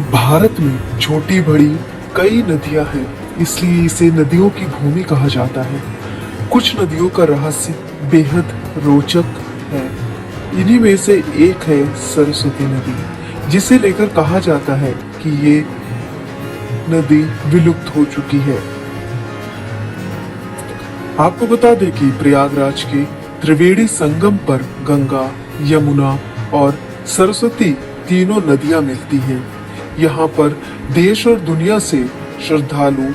भारत में छोटी बड़ी कई नदियां हैं, इसलिए इसे नदियों की भूमि कहा जाता है। कुछ नदियों का रहस्य बेहद रोचक है। इन्हीं में से एक है सरस्वती नदी, जिसे लेकर कहा जाता है कि ये नदी विलुप्त हो चुकी है। आपको बता दें कि प्रयागराज के त्रिवेणी संगम पर गंगा, यमुना और सरस्वती तीनों नदियां मिलती हैं। यहाँ पर देश और दुनिया से श्रद्धालु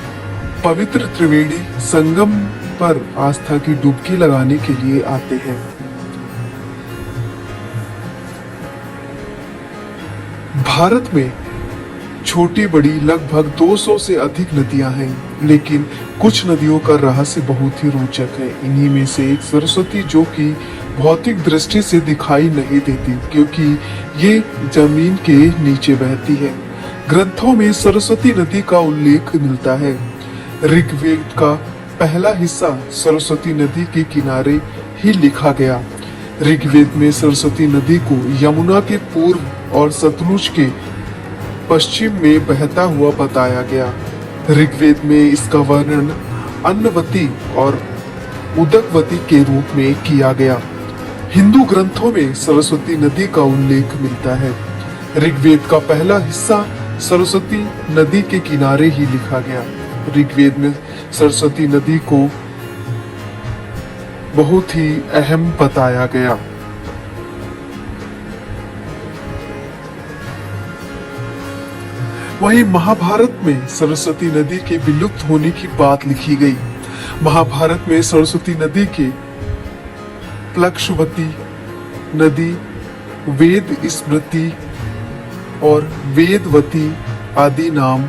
पवित्र त्रिवेणी संगम पर आस्था की डुबकी लगाने के लिए आते हैं। भारत में छोटी बड़ी लगभग 200 से अधिक नदियां हैं, लेकिन कुछ नदियों का रहस्य बहुत ही रोचक है। इन्हीं में से एक सरस्वती, जो कि भौतिक दृष्टि से दिखाई नहीं देती क्योंकि ये जमीन के नीचे बहती है। ग्रंथों में सरस्वती नदी का उल्लेख मिलता है। ऋग्वेद का पहला हिस्सा सरस्वती नदी के किनारे ही लिखा गया। ऋग्वेद में सरस्वती नदी को यमुना के पूर्व और सतलुज के पश्चिम में बहता हुआ बताया गया। ऋग्वेद में इसका वर्णन अन्नवती और उदकवती के रूप में किया गया। हिंदू ग्रंथों में सरस्वती नदी का उल्लेख मिलता है। ऋग्वेद का पहला हिस्सा सरस्वती नदी के किनारे ही लिखा गया। ऋग्वेद में सरस्वती नदी को बहुत ही अहम बताया गया। वहीं महाभारत में सरस्वती नदी के विलुप्त होने की बात लिखी गई। महाभारत में सरस्वती नदी के प्लक्षवती नदी, वेद स्मृति और वेदवती आदि नाम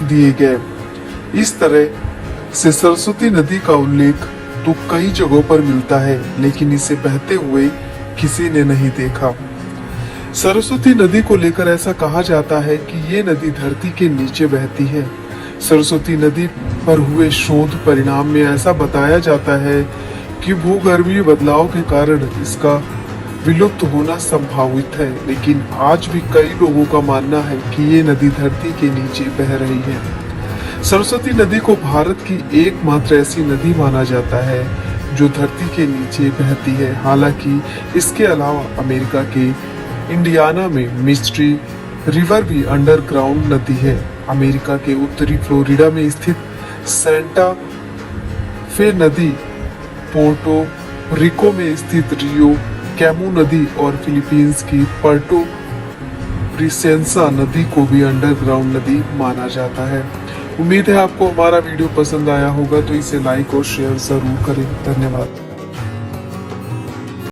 दिए गए। इस तरह से सरस्वती नदी का उल्लेख तो कई जगहों पर मिलता है, लेकिन इसे बहते हुए किसी ने नहीं देखा। सरस्वती नदी को लेकर ऐसा कहा जाता है कि ये नदी धरती के नीचे बहती है। सरस्वती नदी पर हुए शोध परिणाम में ऐसा बताया जाता है कि भूगर्भीय बदलाव के कारण इसका विलुप्त होना संभावित है, लेकिन आज भी कई लोगों का मानना है कि ये नदी धरती के नीचे बह रही है। सरस्वती नदी को भारत की एकमात्र ऐसी नदी माना जाता है जो धरती के नीचे बहती है। हालांकि इसके अलावा अमेरिका के इंडियाना में मिस्ट्री रिवर भी अंडरग्राउंड नदी है। अमेरिका के उत्तरी फ्लोरिडा में स्थित सेंटा फे नदी, पोर्टो रिको में स्थित रियो कैमू नदी और फिलीपींस की पर्टो प्रिसेंसा नदी को भी अंडरग्राउंड नदी माना जाता है। उम्मीद है आपको हमारा वीडियो पसंद आया होगा, तो इसे लाइक और शेयर जरूर करें। धन्यवाद।